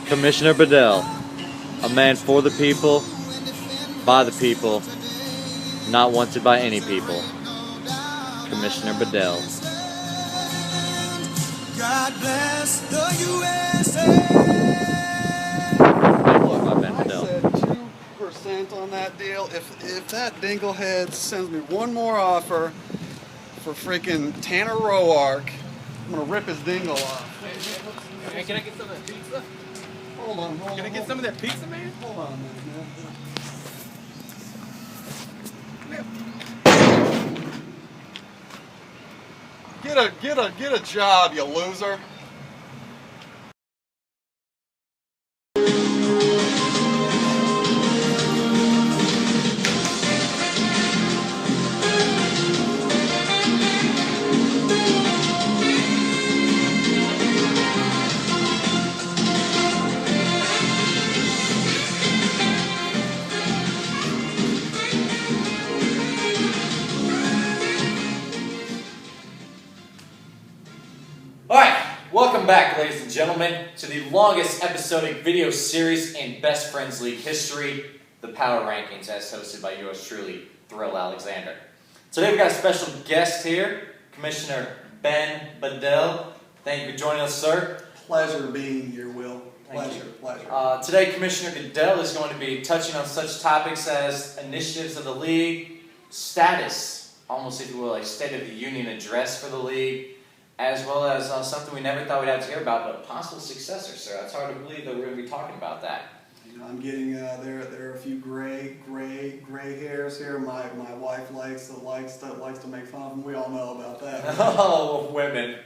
Commissioner Baddell, a man for the people, by the people, not wanted by any people. Commissioner Baddell. God bless the USA. I said 2% on that deal. If that dinglehead sends me one more offer for freaking Tanner Roark, I'm gonna rip his dingle off. Hey, can I get some of that pizza? Hold on. Can I get some of that pizza, man? Hold on a minute, man. Get a job, you loser. Alright, welcome back, ladies and gentlemen, to the longest episodic video series in Best Friends League history, the Power Rankings, as hosted by yours truly, Thrill Alexander. Today we've got a special guest here, Commissioner Ben Baddell. Thank you for joining us, sir. Pleasure being here, Will. Pleasure. Today, Commissioner Baddell is going to be touching on such topics as initiatives of the league, status, almost if you will, a State of the Union address for the league, as well as something we never thought we'd have to hear about, but a possible successor, sir. It's hard to believe that we're going to be talking about that. You know, I'm getting there are a few gray hairs here. My wife likes to make fun of them. We all know about that. Oh, women.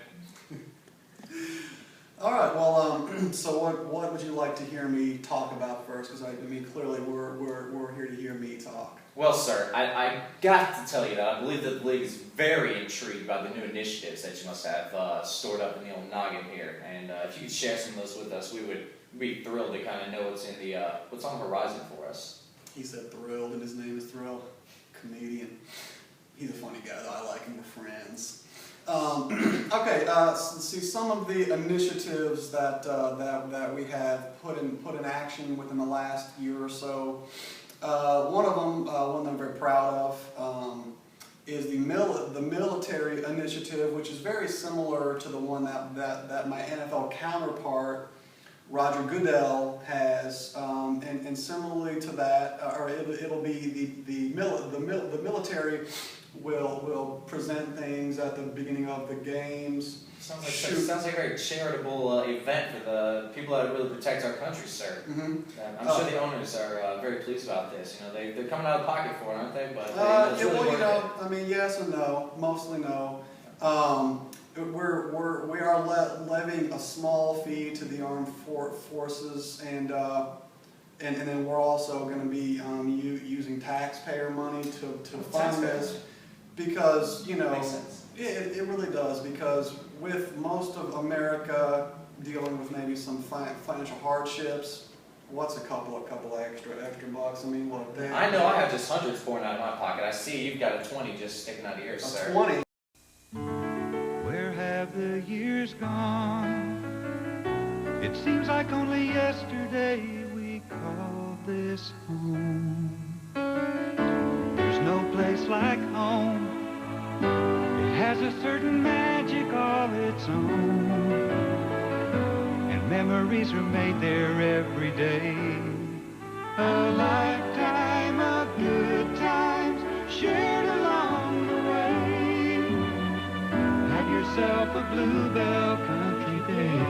All right. Well, so what would you like to hear me talk about first? Because I mean, clearly we're here to hear me talk. Well, sir, I got to tell you that I believe that the league is very intrigued by the new initiatives that you must have stored up in the old noggin here. And if you could share some of those with us, we would be thrilled to kind of know what's on the horizon for us. He said thrilled, and his name is Thrill. Comedian. He's a funny guy, though. I like him. We're friends. Okay. See some of the initiatives that we have put in action within the last year or so. One of them, one that I'm very proud of, is the military initiative, which is very similar to the one that my NFL counterpart Roger Goodell has, and similarly to that, or it'll be the military will present things at the beginning of the games. Sounds like a very charitable event for the people that really protect our country, sir. Mm-hmm. I'm sure the owners are very pleased about this. You know, they're coming out of pocket for it, aren't they? But yeah, well, you know, I mean, yes and no. Mostly no. We are levying a small fee to the armed forces, and then we're also going to be using taxpayer money to fund this, because, you know, makes sense. It really does, because with most of America dealing with maybe some financial hardships, what's a couple extra bucks? I mean, look, I know I have just hundreds pouring out of my pocket. I see you've got a 20 just sticking out of yours, sir. 20. Where have the years gone? It seems like only yesterday we called this home. There's no place like home. It has a certain magic all its own, and memories are made there every day. A lifetime of good times shared along the way. Have yourself a bluebell country day.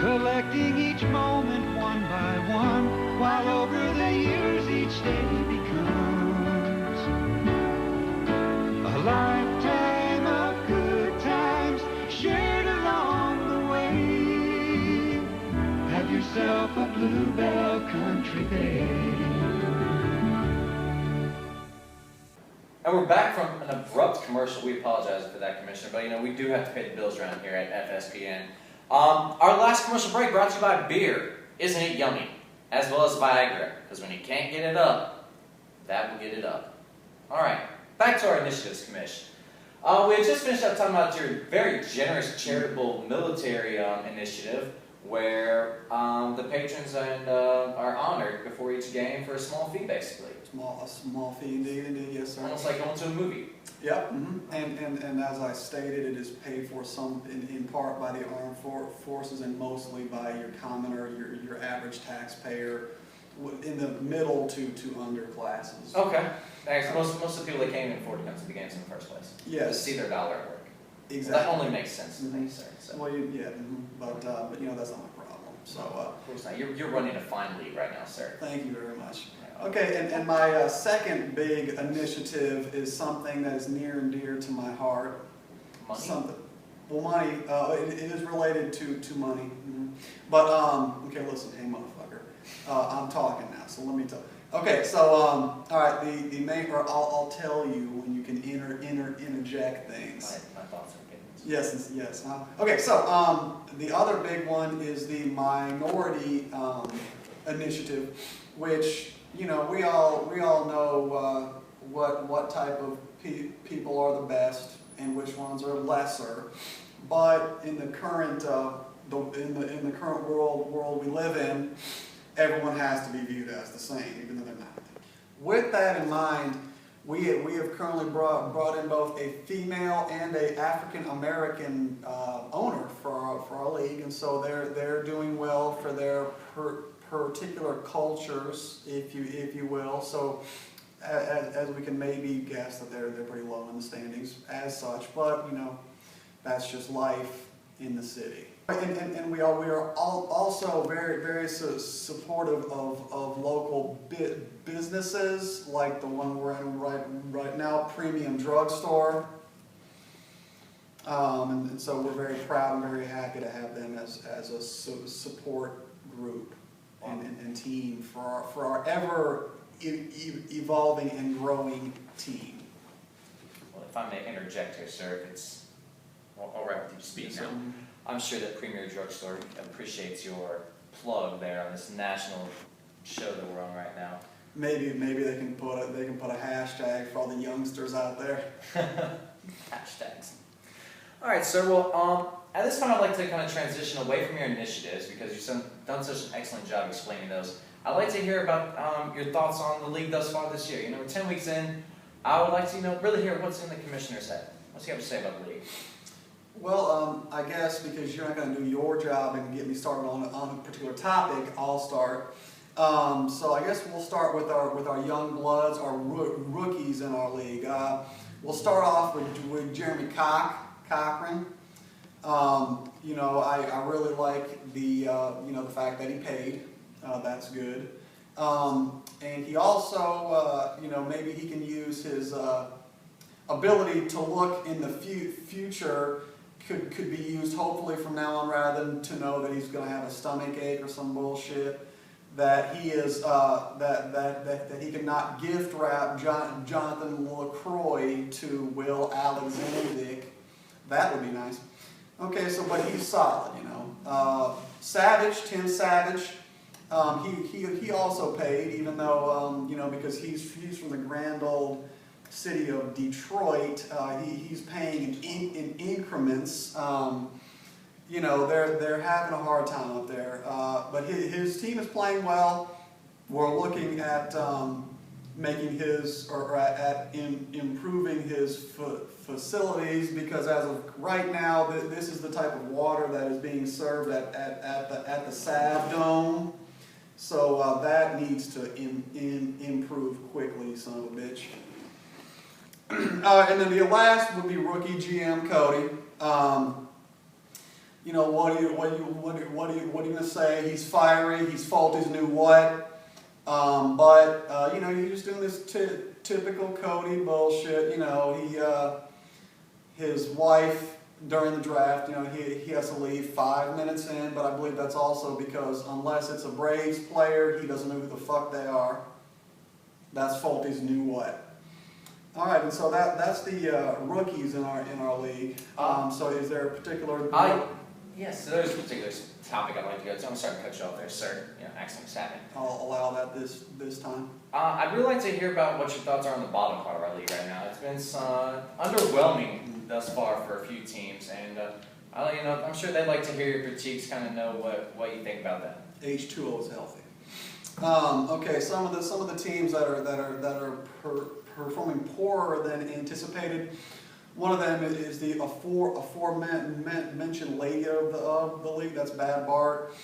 Collecting each moment one by one, while over the years each day becomes a lifetime of good times shared along the way. Have yourself a bluebell country day. And we're back from an abrupt commercial. We apologize for that, Commissioner, but you know, we do have to pay the bills around here at FSPN. Our last commercial break brought to you by beer. Isn't it yummy? As well as Viagra, because when you can't get it up, that will get it up. Alright, back to our initiatives, Commish. We had just finished up talking about your very generous charitable military initiative, where the patrons are honored before each game for a small fee, basically. A small fee, indeed, yes, sir. Almost like going to a movie. Yep, and as I stated, it is paid for in part by the armed forces and mostly by your commoner, your average taxpayer, in the middle to underclasses. Okay. Thanks. Most of the people that came in afford to come to the games in the first place. Yes. To see their dollar at work. Exactly. Well, that only makes sense to me, sir. So. Well, but that's not my problem. So. Of course not. You're running a fine league right now, sir. Thank you very much. Okay, and my second big initiative is something that is near and dear to my heart. Money? Money. It is related to money. Mm-hmm. But, okay, listen, hey, motherfucker. I'm talking now, so let me tell you. Okay, so, all right, the main, or I'll tell you when you can interject things. My thoughts are getting Yes. Okay, so the other big one is the minority initiative, which, you know, we all know what type of people are the best and which ones are lesser. But in the current in the current world we live in, everyone has to be viewed as the same, even though they're not. With that in mind, we have currently brought in both a female and a African American owner for our league, and so they're doing well for their particular cultures, if you will. So as we can maybe guess that they're pretty low in the standings as such, but you know, that's just life in the city. And we are also very supportive of local businesses, like the one we're in right now, Premium Drugstore. And so we're very proud and very happy to have them as a support group and team for our ever evolving and growing team. Well, if I may interject here, sir, if it's all right with you to speak now. I'm sure that Premier Drugstore appreciates your plug there on this national show that we're on right now. Maybe they can put a hashtag for all the youngsters out there. Hashtags. All right, sir. Well, at this time, I'd like to kind of transition away from your initiatives because you've done such an excellent job explaining those. I'd like to hear about your thoughts on the league thus far this year. You know, we're 10 weeks in. I would like to really hear what's in the commissioner's head. What's he have to say about the league? Well, I guess because you're not going to do your job and get me started on a particular topic, I'll start. So I guess we'll start with our young bloods, our rookies in our league. We'll start off with Jeremy Cochran. You know, I really like the fact that he paid. That's good. And he also, you know, maybe he can use his ability to look in the future. Could be used hopefully from now on, rather than to know that he's going to have a stomach ache or some bullshit. That he is that he can not gift wrap Jonathan LaCroix to Will Alexander. That would be nice. Okay, so but he's solid, you know. Tim Savage. He also paid, even though you know, because he's from the grand old city of Detroit. He's paying in increments. You know, they're having a hard time up there. But his team is playing well. We're looking at making his improving his facilities, because as of right now, this is the type of water that is being served at the Sav Dome. So that needs to improve quickly, son of a bitch. And then the last would be rookie GM Cody. You know, what are you gonna say? He's fiery. He's faulty. He knew what. But you know, you're just doing this typical Cody bullshit. You know, his wife during the draft, you know, he has to leave 5 minutes in. But I believe that's also because unless it's a Braves player, he doesn't know who the fuck they are. That's Fulty's knew what. All right, and so that's the rookies in our league. So is there a particular? Yes, so there's a particular topic I'd like to go to. I'm sorry to cut you off there, sir. Accidents happen. I'll allow that this time. I'd really like to hear about what your thoughts are on the bottom part of our league right now. It's been underwhelming thus far for a few teams, and I'm sure they'd like to hear your critiques, kind of know what you think about that. H2O is healthy. Okay, some of the teams that are performing poorer than anticipated. One of them is the aforementioned lady of the league. That's Bad Bart.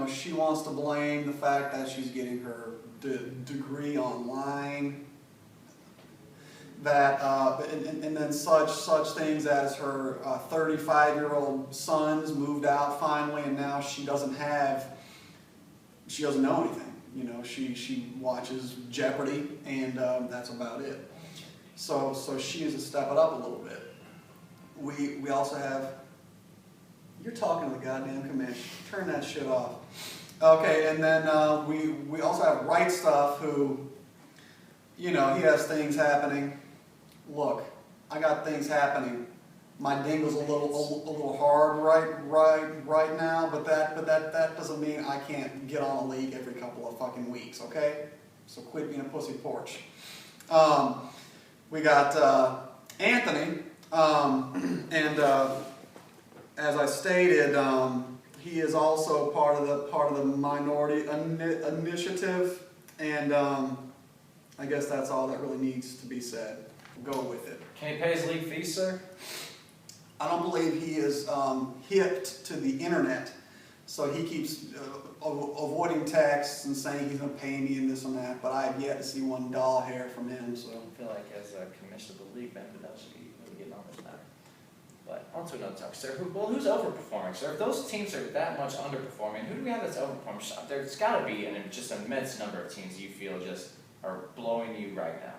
She wants to blame the fact that she's getting her degree online. That and then such things as her 35-year-old sons moved out finally, and now she doesn't know anything. She watches Jeopardy, and that's about it. So she needs to step it up a little bit. We also have. You're talking to the goddamn commission. Turn that shit off. Okay, and then we also have Right Stuff, who, he has things happening. Look, I got things happening. My dingle's a little hard right now, but that doesn't mean I can't get on a league every couple of fucking weeks. Okay, so quit being a pussy porch. We got Anthony, and as I stated, he is also part of the minority initiative, and I guess that's all that really needs to be said. Go with it. Can he pay his league fees, sir? I don't believe he is hipped to the internet, so he keeps avoiding texts and saying he's going to pay me and this and that, but I have yet to see one doll hair from him. So I feel like as a commissioner of the league member, that should be really getting on this matter. But on to another topic, sir. Who's overperforming, sir? If those teams are that much underperforming, who do we have that's overperforming? There's got to be just an immense number of teams you feel just are blowing you right now.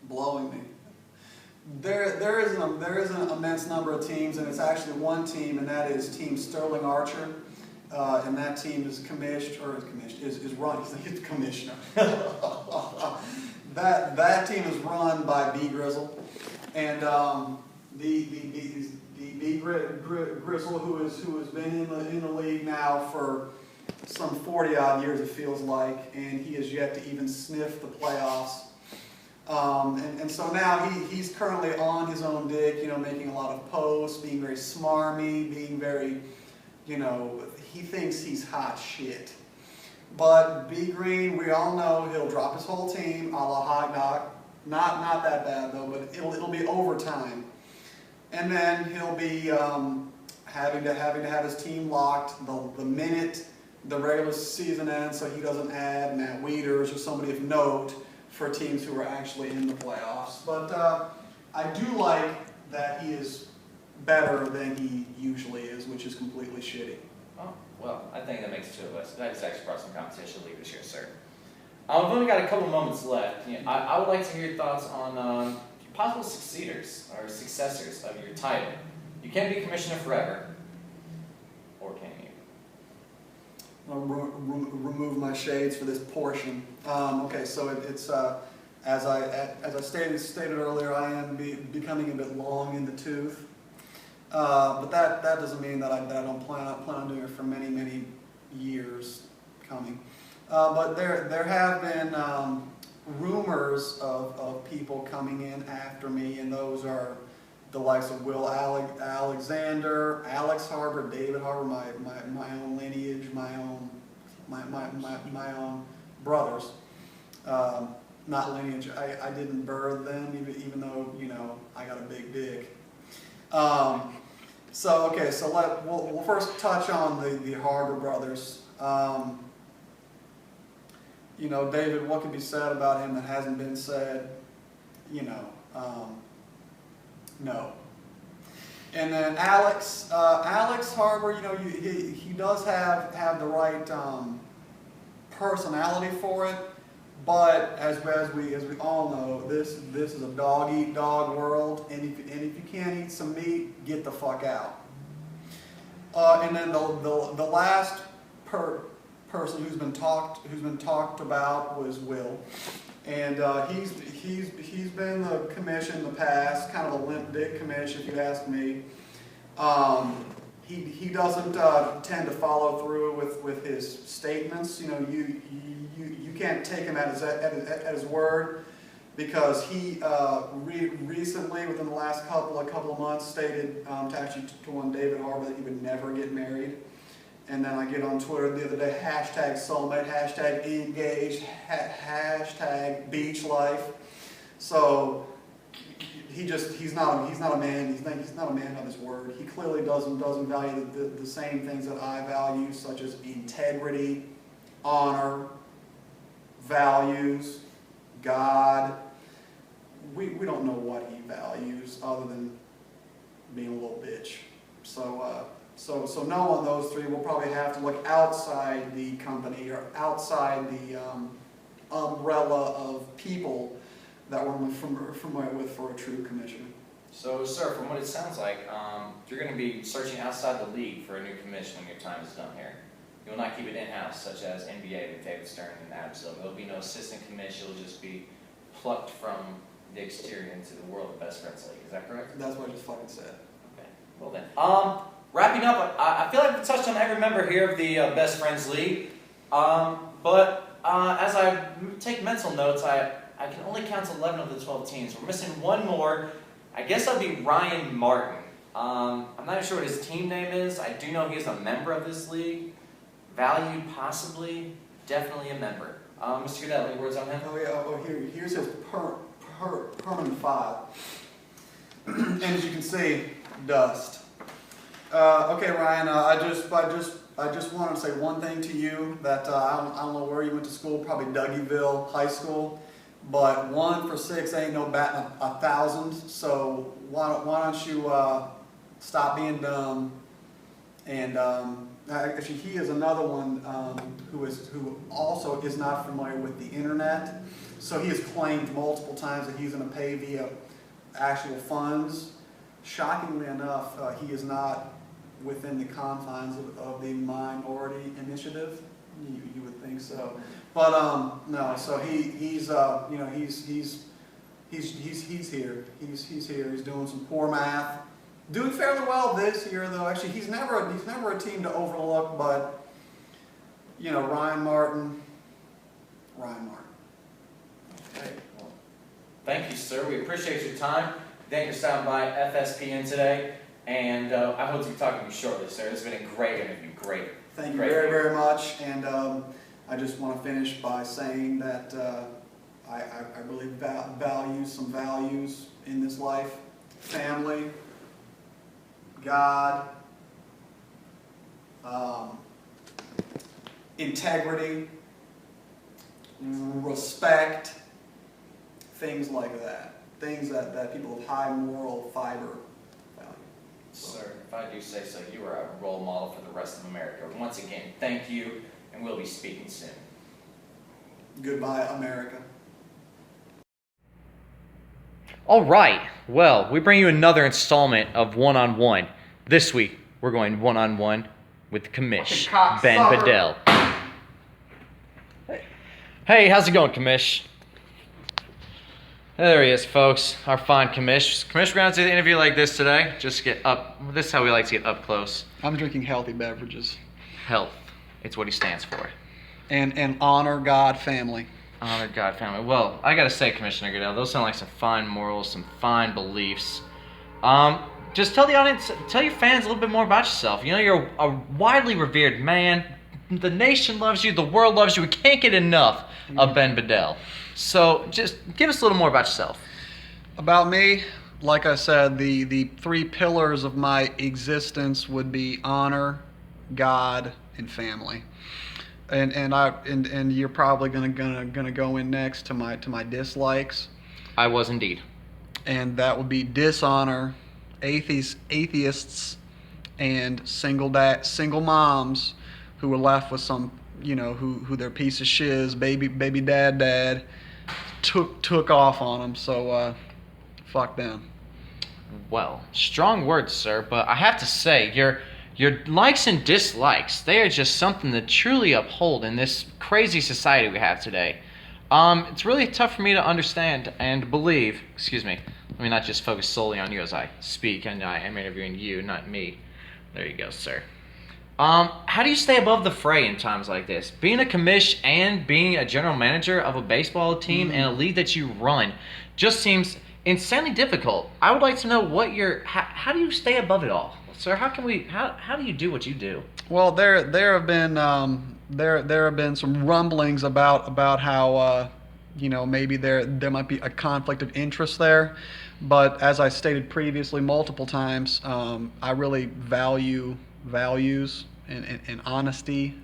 Blowing me. There is an immense number of teams, and it's actually one team, and that is Team Sterling Archer. And that team is is run. He's the commissioner. that team is run by B Grizzle, and the B Grizzle who has been in the league now for some 40-odd years, it feels like, and he has yet to even sniff the playoffs. And so now he's currently on his own dick, making a lot of posts, being very smarmy, being very, he thinks he's hot shit. But B Green, we all know he'll drop his whole team, a la Hot Dog. Not that bad though, but it'll be overtime. And then he'll be having to have his team locked the minute the regular season ends, so he doesn't add Matt Wieters or somebody of note for teams who are actually in the playoffs. But I do like that he is better than he usually is, which is completely shitty. Oh, well, I think that makes two of us. That has actually brought some competition league this year, sir. I've only got a couple moments left. I would like to hear your thoughts on possible succeeders or successors of your title. You can't be commissioner forever, or can you? I'll remove my shades for this portion. Okay, so it's as I stated earlier, I am becoming a bit long in the tooth. But that doesn't mean that I don't plan on doing it for many years coming. But there have been rumors of people coming in after me, and those are the likes of Will Alexander, Alex Harber, David Harber, my own lineage, my own brothers. Not lineage. I didn't birth them, even though I got a big dick. So we'll first touch on the Harber brothers. David, what could be said about him that hasn't been said? No. And then Alex Harber, he does have the right personality for it, but as we all know, this is a dog eat dog world, and if you can't eat some meat, get the fuck out. And then the last person who's been talked about was Will, and he's been the commission in the past, kind of a limp dick commission if you ask me. He doesn't tend to follow through with his statements. You know, you can't take him at his word, because he recently, within the last couple of months, stated to one David Harber that he would never get married. And then I get on Twitter the other day, hashtag soulmate, hashtag engaged, hashtag beach life. So he's not a man. He's not a man of his word. He clearly doesn't value the same things that I value, such as integrity, honor, values, God. We don't know what he values other than being a little bitch. So no on those three. We'll probably have to look outside the company or outside the umbrella of people that we're familiar with for a true commissioner. So, sir, from what it sounds like, you're going to be searching outside the league for a new commission when your time is done here. You will not keep it in-house, such as NBA with David Stern and Absel. There will be no assistant commission. You'll just be plucked from the exterior into the world of Best Friends League. Is that correct? That's what I just fucking said. Okay. Well then, wrapping up, I feel like we touched on every member here of the Best Friends League. But as I take mental notes, I can only count 11 of the 12 teams. We're missing one more. I guess that'll be Ryan Martin. I'm not sure what his team name is. I do know he is a member of this league. Valued, possibly. Definitely a member. Mr. Goodell, any words on him? Oh yeah. Here's his permanent file. And as you can see, dust. Okay, Ryan. I just wanted to say one thing to you that I don't know where you went to school. Probably Dougieville High School. But 1 for 6 ain't no batting 1,000. So why don't you stop being dumb? And actually, he is another one who also is not familiar with the internet. So he has claimed multiple times that he's going to pay via actual funds. Shockingly enough, he is not within the confines of the minority initiative. You would think so. But no, so he's here. He's here. He's doing some poor math. Doing fairly well this year, though. Actually, he's never a team to overlook. But you know, Ryan Martin. Okay. Well, thank you, sir. We appreciate your time. Thank you for stopping by FSPN today, and I hope to be talking to you shortly, sir. This has been a great interview. Great. Thank you very much. And I just want to finish by saying that I really value some values in this life: family, God, integrity, respect, things like that. Things that people of high moral fiber value. Sir, if I do say so, you are a role model for the rest of America. Once again, thank you, and we'll be speaking soon. Goodbye, America. All right. Well, we bring you another installment of One-on-One. This week, we're going one-on-one with Commish, Ben Baddell. Hey, how's it going, Commish? There he is, folks. Our fine Commish. Commish, we're going to do the interview like this today. Just get up. This is how we like to get up close. I'm drinking healthy beverages. Health. It's what he stands for. And honor God, family. Honor God, family. Well, I got to say, Commissioner Goodell, those sound like some fine morals, some fine beliefs. Just tell the audience, tell your fans a little bit more about yourself. You know, you're a widely revered man. The nation loves you. The world loves you. We can't get enough of Ben Baddell. So just give us a little more about yourself. About me, like I said, the 3 pillars of my existence would be honor, God, and family. And you're probably gonna go in next to my dislikes. I was indeed. And that would be dishonor, atheists, and single moms who were left with some, you know, who their piece of shiz, baby dad took off on them. So fuck them. Well, strong words, sir, but I have to say, your likes and dislikes, they are just something to truly uphold in this crazy society we have today. It's really tough for me to understand and believe. Excuse me. Let me not just focus solely on you as I speak, and I am interviewing you, not me. There you go, sir. How do you stay above the fray in times like this? Being a commish and being a general manager of a baseball team and a league that you run just seems insanely difficult. I would like to know how do you stay above it all, sir? How do you do what you do? Well, there have been there have been some rumblings about how maybe there might be a conflict of interest there, but as I stated previously multiple times, I really value values and honesty,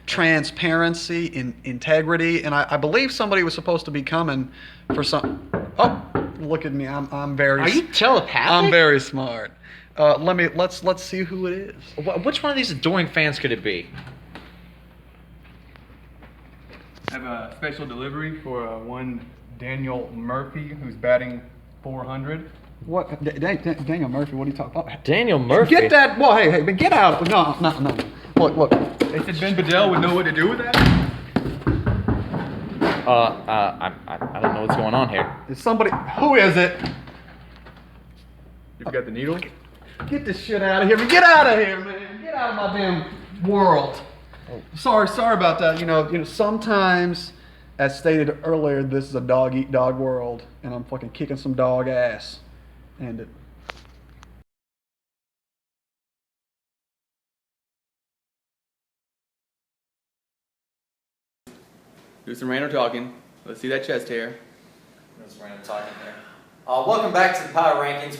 transparency, integrity, and I believe somebody was supposed to be coming for some. Oh, look at me! I'm very. Are you telepathic? I'm very smart. Let's see who it is. Which one of these adoring fans could it be? I have a special delivery for one Daniel Murphy, who's batting 400. What? Daniel Murphy, what are you talking about? Daniel Murphy. Get that. Well, hey, but get out. No. Look. They said Ben Baddell would know what to do with that. I don't know what's going on here. Is somebody. Who is it? You forgot the needle? Get this shit out of here. Get out of here, man. Get out of my damn world. Sorry about that. You know, sometimes, as stated earlier, this is a dog-eat-dog world, and I'm fucking kicking some dog ass. And it. Do some random talking. Let's see that chest hair. That's random talking there. Welcome back to the Power Rankings.